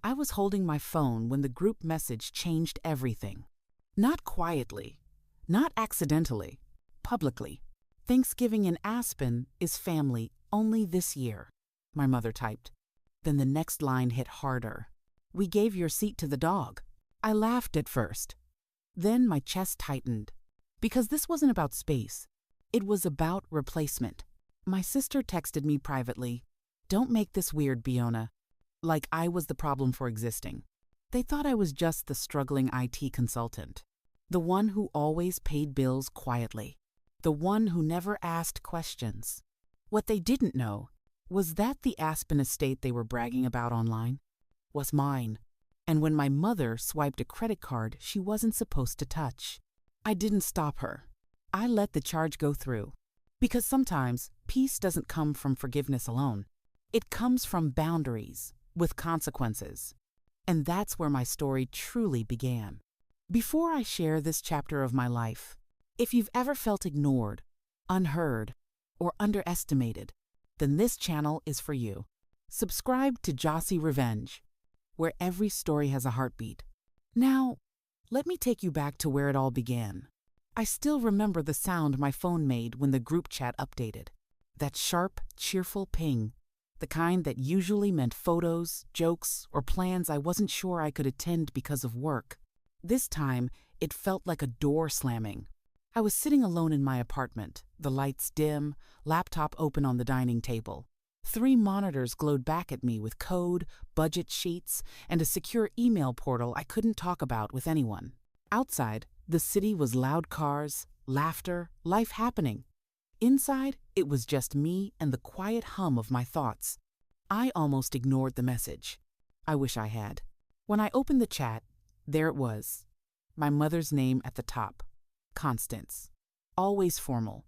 I was holding my phone when the group message changed everything. Not quietly, not accidentally, publicly. Thanksgiving in Aspen is family only this year, my mother typed. Then the next line hit harder. We gave your seat to the dog. I laughed at first. Then my chest tightened. Because this wasn't about space. It was about replacement. My sister texted me privately, "Don't make this weird, Biona." Like I was the problem for existing. They thought I was just the struggling IT consultant. The one who always paid bills quietly. The one who never asked questions. What they didn't know was that the Aspen estate they were bragging about online was mine. And when my mother swiped a credit card she wasn't supposed to touch, I didn't stop her. I let the charge go through. Because sometimes peace doesn't come from forgiveness alone. It comes from boundaries with consequences. And that's where my story truly began. Before I share this chapter of my life, if you've ever felt ignored, unheard, or underestimated, then this channel is for you. Subscribe to Jossy Revenge, where every story has a heartbeat. Now, let me take you back to where it all began. I still remember the sound my phone made when the group chat updated. That sharp, cheerful ping, the kind that usually meant photos, jokes, or plans I wasn't sure I could attend because of work. This time, it felt like a door slamming. I was sitting alone in my apartment, the lights dim, laptop open on the dining table. 3 monitors glowed back at me with code, budget sheets, and a secure email portal I couldn't talk about with anyone. Outside, the city was loud cars, laughter, life happening. Inside, it was just me and the quiet hum of my thoughts. I almost ignored the message. I wish I had. When I opened the chat, there it was. My mother's name at the top. Constance. Always formal.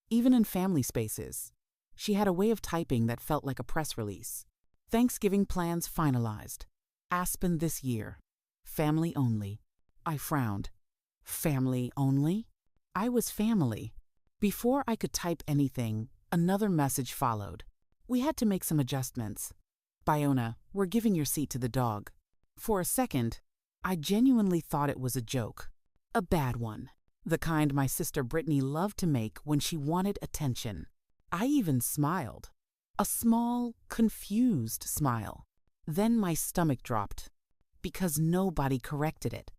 Even in family spaces. She had a way of typing that felt like a press release. Thanksgiving plans finalized. Aspen this year. Family only. I frowned. Family only? I was family. Before I could type anything, another message followed. We had to make some adjustments. Biona, we're giving your seat to the dog. For a second, I genuinely thought it was a joke. A bad one. The kind my sister Brittany loved to make when she wanted attention. I even smiled. A small, confused smile. Then my stomach dropped. Because nobody corrected it.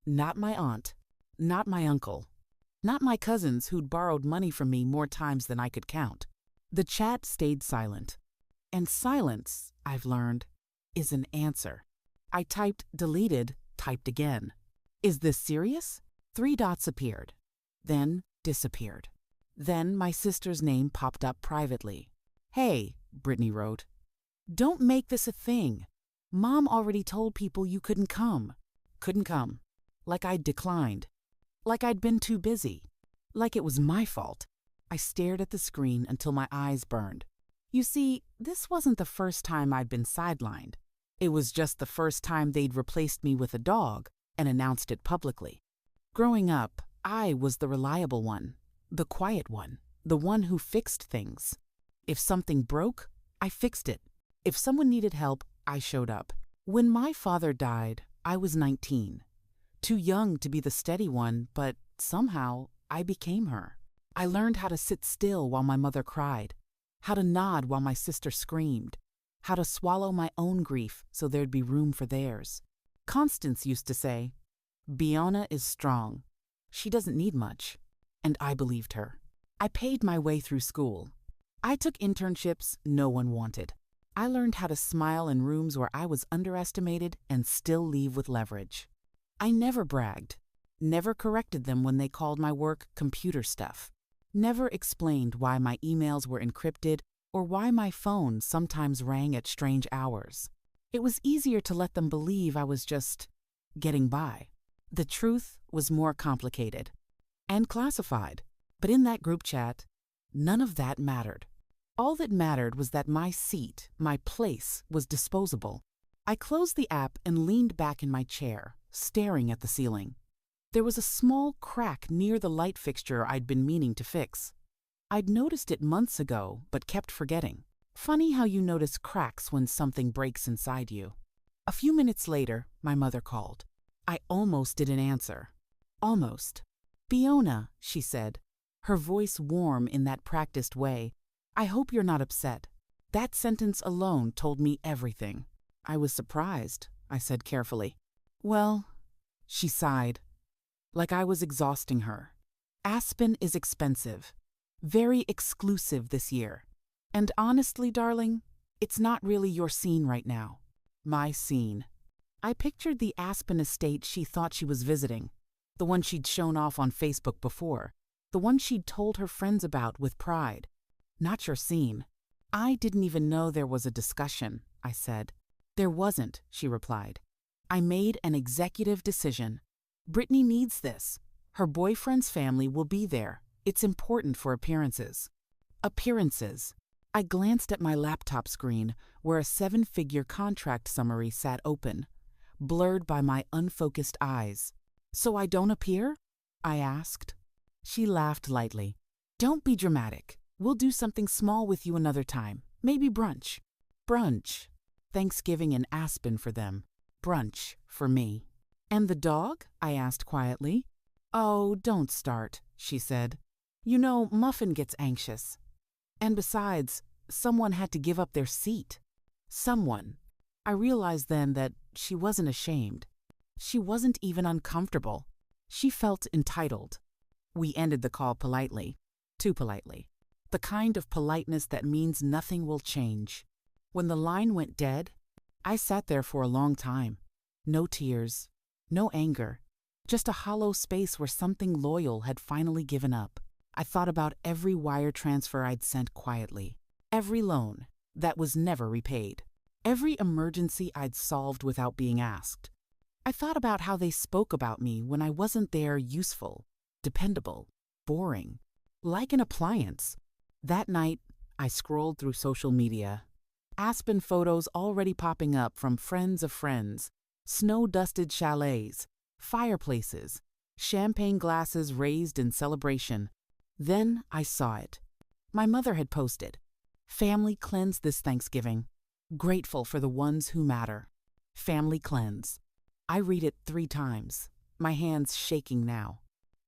Not my aunt. Not my uncle. Not my cousins who'd borrowed money from me more times than I could count. The chat stayed silent. And silence, I've learned, is an answer. I typed deleted, typed again. Is this serious? 3 dots appeared. Then disappeared. Then my sister's name popped up privately. Hey, Brittany wrote. Don't make this a thing. Mom already told people you couldn't come. Couldn't come. Like I'd declined. Like I'd been too busy. Like it was my fault. I stared at the screen until my eyes burned. You see, this wasn't the first time I'd been sidelined. It was just the first time they'd replaced me with a dog and announced it publicly. Growing up, I was the reliable one, the quiet one, the one who fixed things. If something broke, I fixed it. If someone needed help, I showed up. When my father died, I was 19. Too young to be the steady one, but somehow I became her. I learned how to sit still while my mother cried, how to nod while my sister screamed, how to swallow my own grief so there'd be room for theirs. Constance used to say, Biona is strong. She doesn't need much. And I believed her. I paid my way through school. I took internships no one wanted. I learned how to smile in rooms where I was underestimated and still leave with leverage. I never bragged, never corrected them when they called my work computer stuff, never explained why my emails were encrypted or why my phone sometimes rang at strange hours. It was easier to let them believe I was just getting by. The truth was more complicated and classified, but in that group chat, none of that mattered. All that mattered was that my seat, my place, was disposable. I closed the app and leaned back in my chair, staring at the ceiling. There was a small crack near the light fixture I'd been meaning to fix. I'd noticed it months ago, but kept forgetting. Funny how you notice cracks when something breaks inside you. A few minutes later, my mother called. I almost didn't answer. Almost. "Fiona," she said, her voice warm in that practiced way, "I hope you're not upset." That sentence alone told me everything. I was surprised, I said carefully. "Well," she sighed, like I was exhausting her. "Aspen is expensive. Very exclusive this year. And honestly, darling, it's not really your scene right now. My scene." I pictured the Aspen estate she thought she was visiting, the one she'd shown off on Facebook before, the one she'd told her friends about with pride. "Not your scene." "I didn't even know there was a discussion," I said. "There wasn't," she replied. "I made an executive decision. Brittany needs this. Her boyfriend's family will be there. It's important for appearances." Appearances. I glanced at my laptop screen, where a 7-figure contract summary sat open, blurred by my unfocused eyes. "So I don't appear?" I asked. She laughed lightly. "Don't be dramatic. We'll do something small with you another time. Maybe brunch." Brunch. Thanksgiving in Aspen for them. Brunch for me. "And the dog?" I asked quietly. "Oh, don't start," she said. "You know, Muffin gets anxious. And besides, someone had to give up their seat." Someone. I realized then that she wasn't ashamed. She wasn't even uncomfortable. She felt entitled. We ended the call politely. Too politely. The kind of politeness that means nothing will change. When the line went dead, I sat there for a long time. No tears, no anger, just a hollow space where something loyal had finally given up. I thought about every wire transfer I'd sent quietly, every loan that was never repaid, every emergency I'd solved without being asked. I thought about how they spoke about me when I wasn't there, useful, dependable, boring, like an appliance. That night, I scrolled through social media. Aspen photos already popping up from friends of friends, snow-dusted chalets, fireplaces, champagne glasses raised in celebration. Then I saw it. My mother had posted, "Family cleanse this Thanksgiving. Grateful for the ones who matter." Family cleanse. I read it 3 times, my hands shaking now.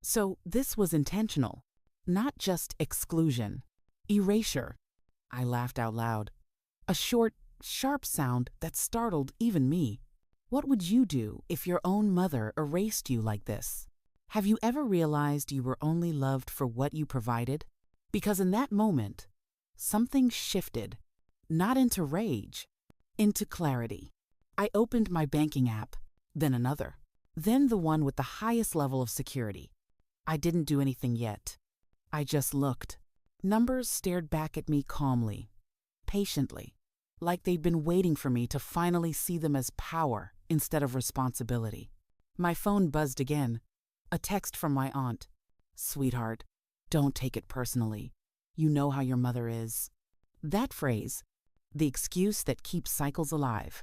So this was intentional, not just exclusion. Erasure. I laughed out loud. A short, sharp sound that startled even me. What would you do if your own mother erased you like this? Have you ever realized you were only loved for what you provided? Because in that moment, something shifted, not into rage, into clarity. I opened my banking app, then another, then the one with the highest level of security. I didn't do anything yet. I just looked. Numbers stared back at me calmly, patiently, like they'd been waiting for me to finally see them as power instead of responsibility. My phone buzzed again. A text from my aunt. "Sweetheart, don't take it personally. You know how your mother is." That phrase, the excuse that keeps cycles alive.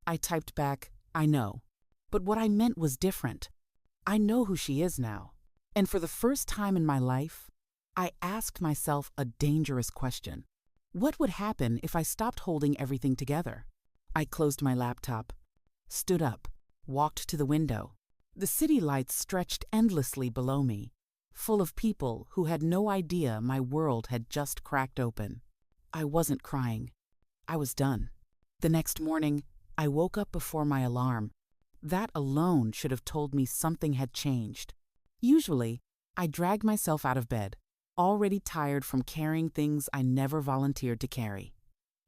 I typed back, "I know." But what I meant was different. I know who she is now. And for the first time in my life, I asked myself a dangerous question. What would happen if I stopped holding everything together? I closed my laptop, stood up, walked to the window. The city lights stretched endlessly below me, full of people who had no idea my world had just cracked open. I wasn't crying. I was done. The next morning, I woke up before my alarm. That alone should have told me something had changed. Usually, I dragged myself out of bed, already tired from carrying things I never volunteered to carry.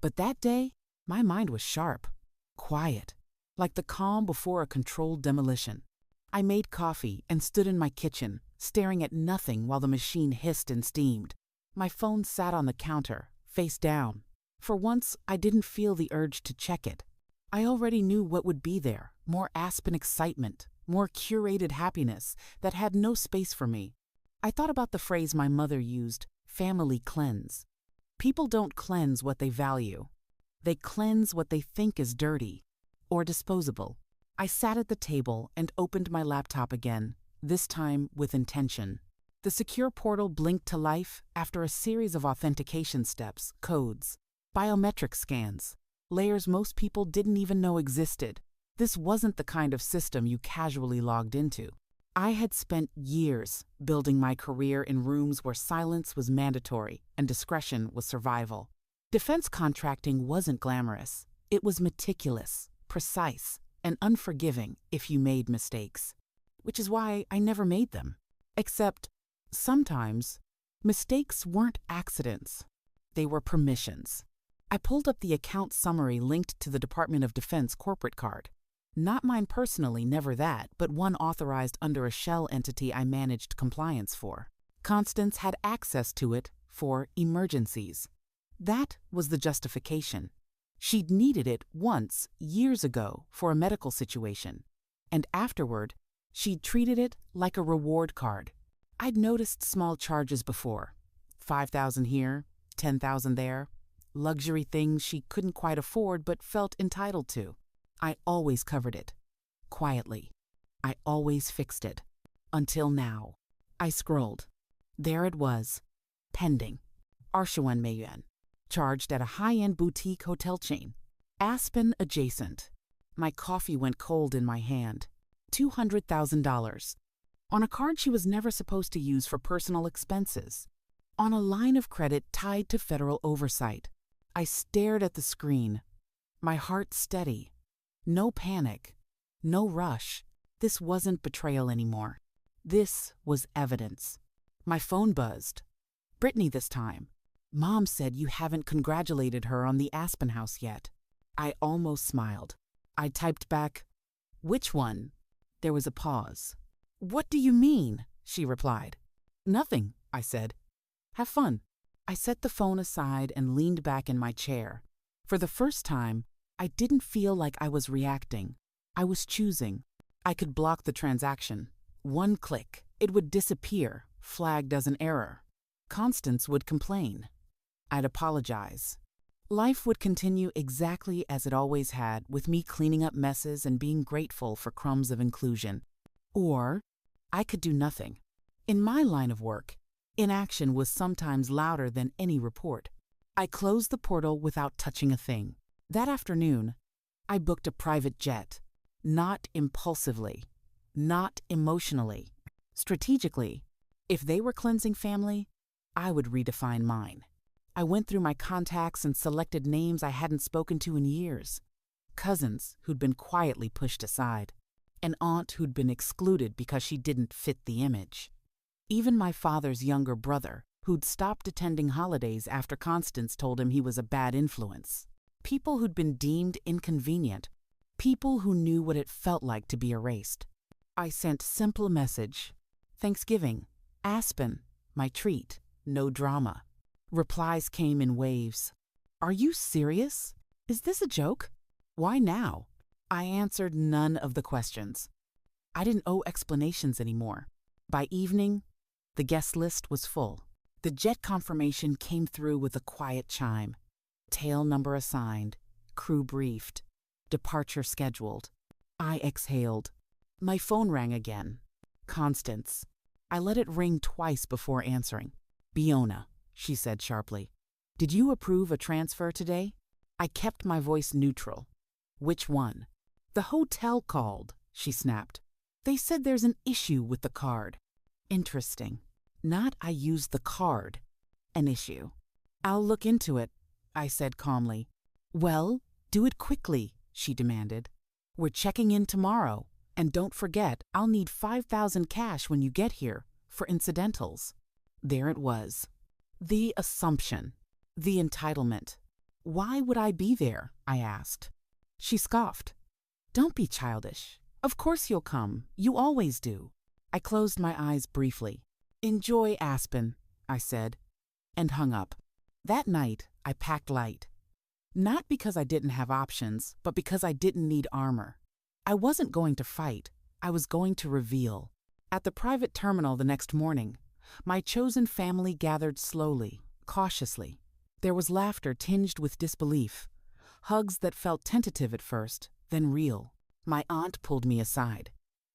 But that day, my mind was sharp, quiet, like the calm before a controlled demolition. I made coffee and stood in my kitchen, staring at nothing while the machine hissed and steamed. My phone sat on the counter, face down. For once, I didn't feel the urge to check it. I already knew what would be there, more Aspen excitement, more curated happiness that had no space for me. I thought about the phrase my mother used, family cleanse. People don't cleanse what they value. They cleanse what they think is dirty or disposable. I sat at the table and opened my laptop again, this time with intention. The secure portal blinked to life after a series of authentication steps, codes, biometric scans, layers most people didn't even know existed. This wasn't the kind of system you casually logged into. I had spent years building my career in rooms where silence was mandatory and discretion was survival. Defense contracting wasn't glamorous. It was meticulous, precise, and unforgiving if you made mistakes. Which is why I never made them. Except, sometimes, mistakes weren't accidents. They were permissions. I pulled up the account summary linked to the Department of Defense corporate card. Not mine personally, never that, but one authorized under a shell entity I managed compliance for. Constance had access to it for emergencies. That was the justification. She'd needed it once, years ago, for a medical situation. And afterward, she'd treated it like a reward card. I'd noticed small charges before. $5,000 here, $10,000 there. Luxury things she couldn't quite afford but felt entitled to. I always covered it. Quietly. I always fixed it. Until now. I scrolled. There it was. Pending. Arshawan Mayuan. Charged at a high-end boutique hotel chain. Aspen adjacent. My coffee went cold in my hand. $200,000. On a card she was never supposed to use for personal expenses. On a line of credit tied to federal oversight. I stared at the screen. My heart steady. No panic. No rush. This wasn't betrayal anymore. This was evidence. My phone buzzed. Brittany this time. Mom said you haven't congratulated her on the Aspen house yet. I almost smiled. I typed back, "Which one?" There was a pause. "What do you mean?" she replied. "Nothing," I said. "Have fun." I set the phone aside and leaned back in my chair. For the first time, I didn't feel like I was reacting. I was choosing. I could block the transaction. One click, it would disappear, flagged as an error. Constance would complain. I'd apologize. Life would continue exactly as it always had, with me cleaning up messes and being grateful for crumbs of inclusion. Or I could do nothing. In my line of work, inaction was sometimes louder than any report. I closed the portal without touching a thing. That afternoon, I booked a private jet. Not impulsively. Not emotionally. Strategically. If they were cleansing family, I would redefine mine. I went through my contacts and selected names I hadn't spoken to in years. Cousins who'd been quietly pushed aside. An aunt who'd been excluded because she didn't fit the image. Even my father's younger brother, who'd stopped attending holidays after Constance told him he was a bad influence. People who'd been deemed inconvenient. People who knew what it felt like to be erased. I sent simple message. Thanksgiving. Aspen. My treat. No drama. Replies came in waves. Are you serious? Is this a joke? Why now? I answered none of the questions. I didn't owe explanations anymore. By evening, the guest list was full. The jet confirmation came through with a quiet chime. Tail number assigned. Crew briefed. Departure scheduled. I exhaled. My phone rang again. Constance. I let it ring twice before answering. Biona, she said sharply. Did you approve a transfer today? I kept my voice neutral. Which one? The hotel called, she snapped. They said there's an issue with the card. Interesting. Not I used the card. An issue. I'll look into it, I said calmly. Well, do it quickly, she demanded. We're checking in tomorrow, and don't forget, I'll need $5,000 cash when you get here, for incidentals. There it was. The assumption. The entitlement. Why would I be there? I asked. She scoffed. Don't be childish. Of course you'll come. You always do. I closed my eyes briefly. Enjoy Aspen, I said, and hung up. That night, I packed light. Not because I didn't have options, but because I didn't need armor. I wasn't going to fight. I was going to reveal. At the private terminal the next morning, my chosen family gathered slowly, cautiously. There was laughter tinged with disbelief, hugs that felt tentative at first, then real. My aunt pulled me aside.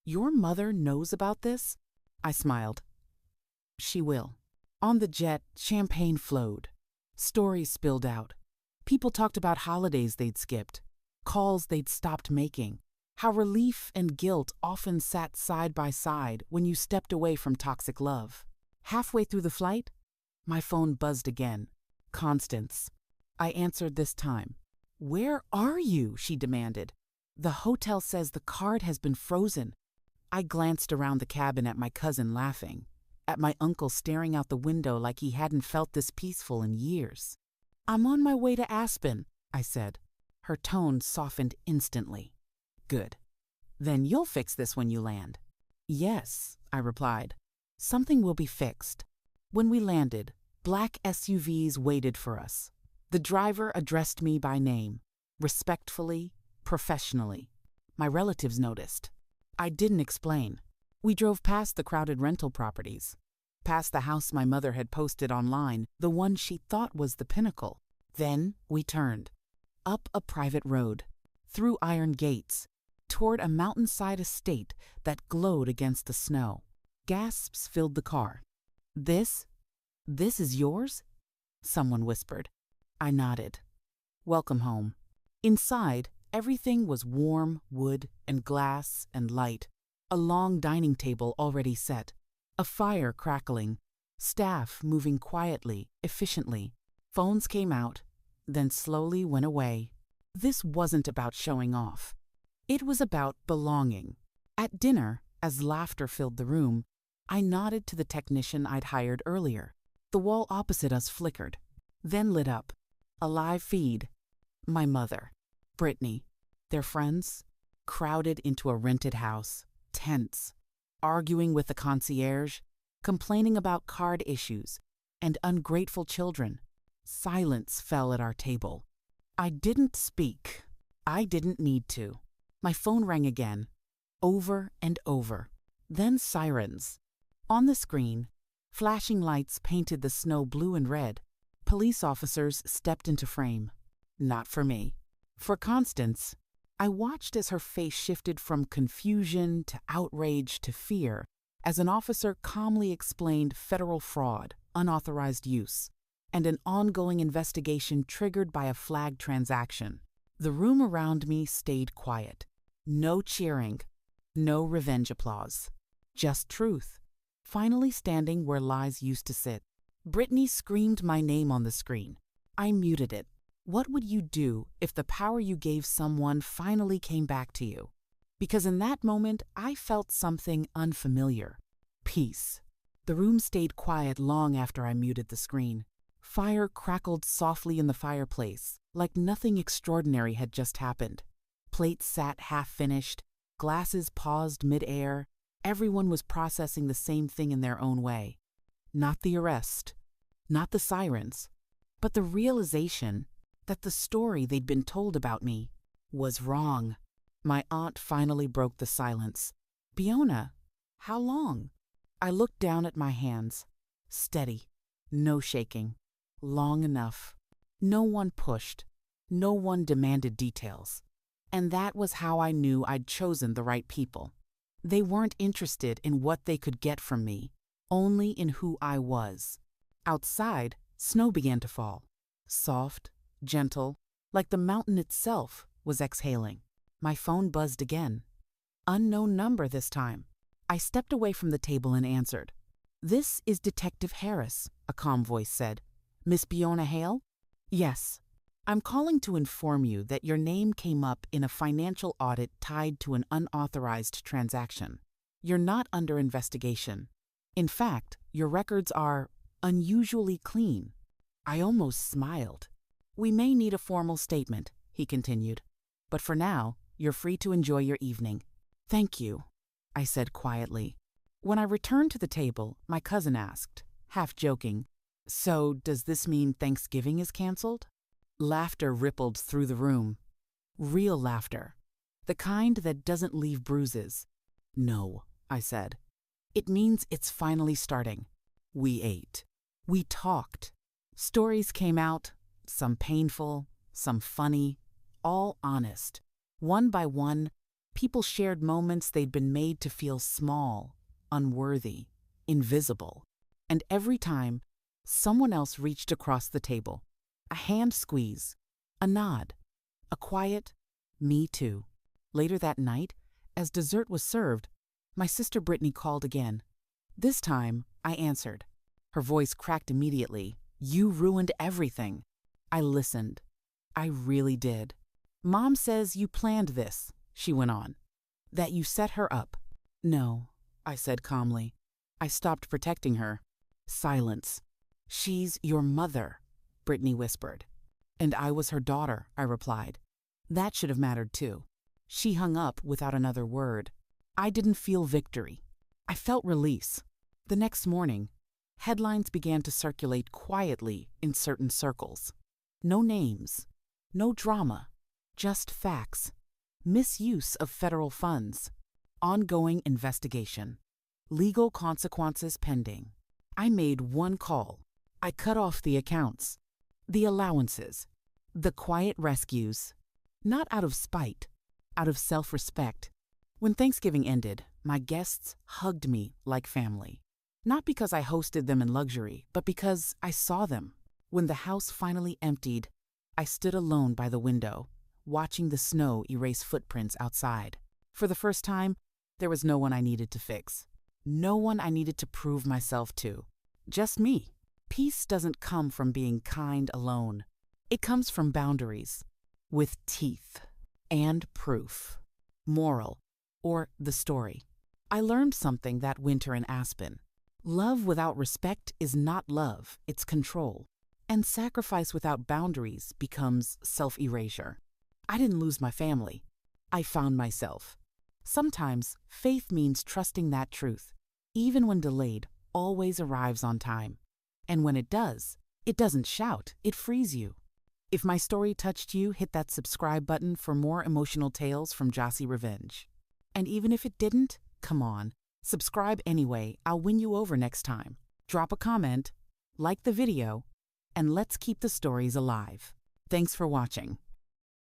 Your mother knows about this? I smiled. She will. On the jet, champagne flowed. Stories spilled out. People talked about holidays they'd skipped, calls they'd stopped making, How relief and guilt often sat side by side when you stepped away from toxic love. Halfway through the flight, my phone buzzed again. Constance. I answered this time. "Where are you?" she demanded. "The hotel says the card has been frozen." I glanced around the cabin at my cousin laughing, at my uncle staring out the window like he hadn't felt this peaceful in years. "I'm on my way to Aspen," I said. Her tone softened instantly. "Good. Then you'll fix this when you land." "Yes," I replied. "Something will be fixed." When we landed, black SUVs waited for us. The driver addressed me by name, respectfully, professionally. My relatives noticed. I didn't explain. We drove past the crowded rental properties, past the house my mother had posted online, the one she thought was the pinnacle. Then we turned, up a private road, through iron gates, toward a mountainside estate that glowed against the snow. Gasps filled the car. This is yours?" someone whispered. I nodded. "Welcome home." Inside, everything was warm wood and glass and light. A long dining table already set, a fire crackling, staff moving quietly, efficiently. Phones came out, then slowly went away. This wasn't about showing off. It was about belonging. At dinner, as laughter filled the room, I nodded to the technician I'd hired earlier. The wall opposite us flickered, then lit up. A live feed. My mother, Brittany, their friends, crowded into a rented house, tense, arguing with the concierge, complaining about card issues, and ungrateful children. Silence fell at our table. I didn't speak. I didn't need to. My phone rang again, over and over. Then sirens. On the screen, flashing lights painted the snow blue and red. Police officers stepped into frame. Not for me. For Constance. I watched as her face shifted from confusion to outrage to fear as an officer calmly explained federal fraud, unauthorized use, and an ongoing investigation triggered by a flagged transaction. The room around me stayed quiet. No cheering, no revenge applause. Just truth, finally standing where lies used to sit. Brittany screamed my name on the screen. I muted it. What would you do if the power you gave someone finally came back to you? Because in that moment, I felt something unfamiliar. Peace. The room stayed quiet long after I muted the screen. Fire crackled softly in the fireplace, like nothing extraordinary had just happened. Plates sat half-finished, glasses paused mid-air. Everyone was processing the same thing in their own way. Not the arrest, not the sirens, but the realization that the story they'd been told about me was wrong. My aunt finally broke the silence. "Biona, how long?" I looked down at my hands. Steady, no shaking. Long enough. No one pushed. No one demanded details. And that was how I knew I'd chosen the right people. They weren't interested in what they could get from me, only in who I was. Outside, snow began to fall. Soft, gentle, like the mountain itself was exhaling. My phone buzzed again. Unknown number this time. I stepped away from the table and answered. "This is Detective Harris," a calm voice said. "Miss Biona Hale?" "Yes. I'm calling to inform you that your name came up in a financial audit tied to an unauthorized transaction. You're not under investigation. In fact, your records are unusually clean." I almost smiled. "We may need a formal statement," he continued. "But for now, you're free to enjoy your evening." "Thank you," I said quietly. When I returned to the table, my cousin asked, half joking, "So does this mean Thanksgiving is canceled?" Laughter rippled through the room. Real laughter. The kind that doesn't leave bruises. "No," I said. "It means it's finally starting." We ate. We talked. Stories came out, some painful, some funny, all honest. One by one, people shared moments they'd been made to feel small, unworthy, invisible. And every time, someone else reached across the table. A hand squeeze, a nod, a quiet, "me too." Later that night, as dessert was served, my sister Brittany called again. This time, I answered. Her voice cracked immediately. "You ruined everything." I listened. I really did. "Mom says you planned this," she went on. "That you set her up." "No," I said calmly. I stopped protecting her. Silence. "She's your mother," Brittany whispered. "And I was her daughter," I replied. That should have mattered too. She hung up without another word. I didn't feel victory. I felt release. The next morning, headlines began to circulate quietly in certain circles. No names, no drama, just facts. Misuse of federal funds. Ongoing investigation. Legal consequences pending. I made one call. I cut off the accounts, the allowances, the quiet rescues. Not out of spite, out of self-respect. When Thanksgiving ended, my guests hugged me like family. Not because I hosted them in luxury, but because I saw them. When the house finally emptied, I stood alone by the window, watching the snow erase footprints outside. For the first time, there was no one I needed to fix. No one I needed to prove myself to. Just me. Peace doesn't come from being kind alone. It comes from boundaries. With teeth and proof. Moral, or the story. I learned something that winter in Aspen. Love without respect is not love, it's control. And sacrifice without boundaries becomes self-erasure. I didn't lose my family. I found myself. Sometimes faith means trusting that truth, even when delayed, always arrives on time. And when it does, it doesn't shout, it frees you. If my story touched you, hit that subscribe button for more emotional tales from Jossy Revenge. And even if it didn't, come on, subscribe anyway. I'll win you over next time. Drop a comment, like the video, and let's keep the stories alive. Thanks for watching.